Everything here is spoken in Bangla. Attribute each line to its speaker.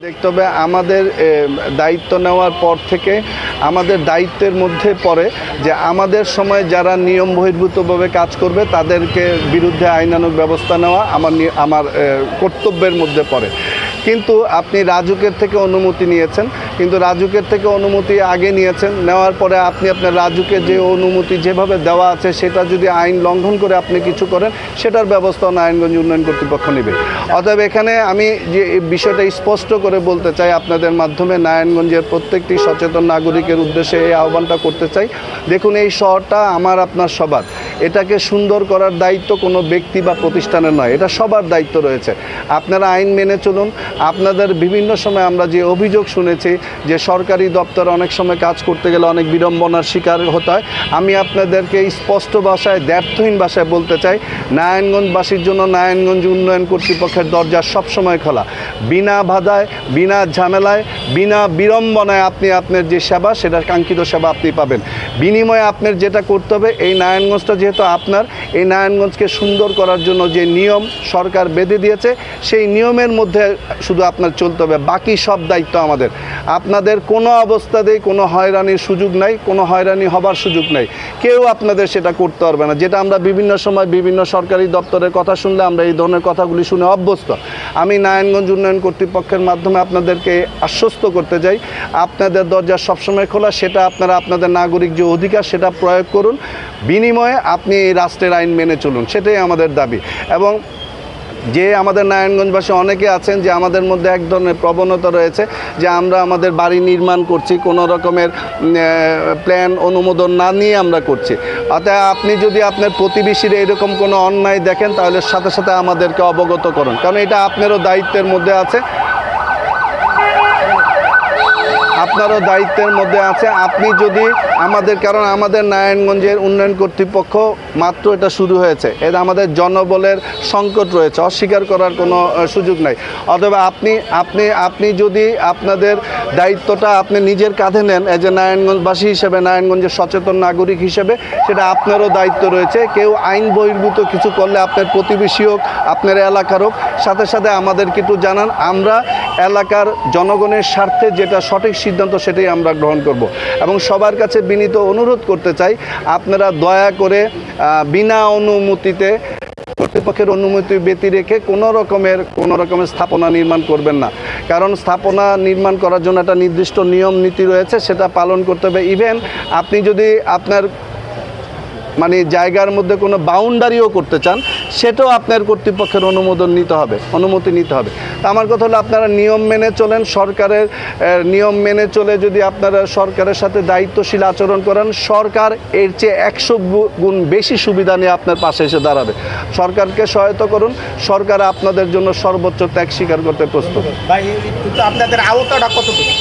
Speaker 1: দেখতে হবে আমাদের দায়িত্ব নেওয়ার পর থেকে আমাদের দায়িত্বের মধ্যে পড়ে যে আমাদের সময় যারা নিয়ম বহির্ভূতভাবে কাজ করবে তাদেরকে বিরুদ্ধে আইনানুগ ব্যবস্থা নেওয়া আমার কর্তব্যের মধ্যে পড়ে। কিন্তু আপনি রাজুকের থেকে অনুমতি নিয়েছেন, কিন্তু রাজুকের থেকে অনুমতি আগে নিয়েছেন, নেওয়ার পরে আপনি আপনার রাজুকে যে অনুমতি যেভাবে দেওয়া আছে সেটা যদি আইন লঙ্ঘন করে আপনি কিছু করেন সেটার ব্যবস্থা নারায়ণগঞ্জ উন্নয়ন কর্তৃপক্ষ নেবে। অতএব এখানে আমি যে বিষয়টা স্পষ্ট করে বলতে চাই আপনাদের মাধ্যমে, নারায়ণগঞ্জের প্রত্যেকটি সচেতন নাগরিকের উদ্দেশ্যে এই আহ্বানটা করতে চাই। দেখুন, এই শহরটা আমার আপনার সবার, এটাকে সুন্দর করার দায়িত্ব কোনো ব্যক্তি বা প্রতিষ্ঠানের নয়, এটা সবার দায়িত্ব রয়েছে। আপনারা আইন মেনে চলুন। আপনাদের বিভিন্ন সময় আমরা যে অভিযোগ শুনেছি যে সরকারি দপ্তরে অনেক সময় কাজ করতে গেলে অনেক বিড়ম্বনার শিকার হতে হয়, আমি আপনাদেরকে স্পষ্ট ভাষায়, দ্ব্যর্থহীন ভাষায় বলতে চাই, নারায়ণগঞ্জবাসীর জন্য নারায়ণগঞ্জ উন্নয়ন কর্তৃপক্ষের দরজা সবসময় খোলা। বিনা বাধায়, বিনা ঝামেলায়, বিনা বিড়ম্বনায় আপনি আপনার যে সেবা, সেটা কাঙ্ক্ষিত সেবা আপনি পাবেন। বিনিময়ে আপনার যেটা করতে হবে, এই নারায়ণগঞ্জটা যেহেতু আপনার, এই নারায়ণগঞ্জকে সুন্দর করার জন্য যে নিয়ম সরকার বেঁধে দিয়েছে সেই নিয়মের মধ্যে শুধু আপনার চলতে হবে, বাকি সব দায়িত্ব আমাদের। আপনাদের কোনো অবস্থাতেই কোনো হয়রানির সুযোগ নাই, কোনো হয়রানি হবার সুযোগ নাই, কেউ আপনাদের সেটা করতে পারবে না। যেটা আমরা বিভিন্ন সময় বিভিন্ন সরকারি দপ্তরের কথা শুনলে আমরা এই ধরনের কথাগুলি শুনে অভ্যস্ত। আমি নারায়ণগঞ্জ উন্নয়ন কর্তৃপক্ষের মাধ্যমে আপনাদেরকে আশ্বস্ত করতে চাই, আপনাদের দরজা সবসময় খোলা। সেটা আপনারা আপনাদের নাগরিক যে অধিকার সেটা প্রয়োগ করুন, বিনিময়ে আপনি এই রাষ্ট্রের আইন মেনে চলুন, সেটাই আমাদের দাবি। এবং যে আমাদের নারায়ণগঞ্জবাসী অনেকে আছেন যে আমাদের মধ্যে এক ধরনের প্রবণতা রয়েছে যে আমরা আমাদের বাড়ি নির্মাণ করছি কোনো রকমের প্ল্যান অনুমোদন না নিয়ে আমরা করছি। অতএব আপনি যদি আপনার প্রতিবেশীর এরকম কোনো অন্যায় দেখেন তাহলে সাথে সাথে আমাদেরকে অবগত করুন, কারণ এটা আপনারও দায়িত্বের মধ্যে আছে, আপনারও দায়িত্বের মধ্যে আছে। আপনি যদি কারণ আমাদের নারায়ণগঞ্জের উন্নয়ন কর্তৃপক্ষ মাত্র এটা শুরু হয়েছে, এটা আমাদের জনবলের সংকট রয়েছে, অস্বীকার করার কোনো সুযোগ নাই। অথবা আপনি যদি আপনাদের দায়িত্বটা আপনি নিজের কাঁধে নেন এজ এ নারায়ণগঞ্জবাসী হিসেবে, নারায়ণগঞ্জের সচেতন নাগরিক হিসেবে, সেটা আপনারও দায়িত্ব রয়েছে। কেউ আইন বহির্ভূত কিছু করলে আপনার প্রতিবেশী হোক, আপনার এলাকার হোক, সাথে সাথে আমাদেরকে একটু জানান। আমরা এলাকার জনগণের স্বার্থে যেটা সঠিক সিদ্ধান্ত সেটাই আমরা গ্রহণ করব। এবং সবার কাছে বিনীত অনুরোধ করতে চাই, আপনারা দয়া করে বিনা অনুমতিতে, কর্তৃপক্ষের অনুমতি ব্যতি রেখে কোনো রকমের স্থাপনা নির্মাণ করবেন না। কারণ স্থাপনা নির্মাণ করার জন্য একটা নির্দিষ্ট নিয়ম নীতি রয়েছে, সেটা পালন করতে হবে। ইভেন আপনি যদি আপনার জায়গার মধ্যে কোনো বাউন্ডারিও করতে চান, সেটাও আপনার কর্তৃপক্ষের অনুমতি নিতে হবে। তা আমার কথা হলো, আপনারা নিয়ম মেনে চলেন, সরকারের নিয়ম মেনে চলে যদি আপনারা সরকারের সাথে দায়িত্বশীল আচরণ করেন, সরকার এর চেয়ে 100 গুণ বেশি সুবিধা নিয়ে আপনার পাশে এসে দাঁড়াবে। সরকারকে সহায়তা করুন, সরকার আপনাদের জন্য সর্বোচ্চ ত্যাগ স্বীকার করতে প্রস্তুত।
Speaker 2: ভাই, কিন্তু আপনাদের আওতাটা কতটুকু?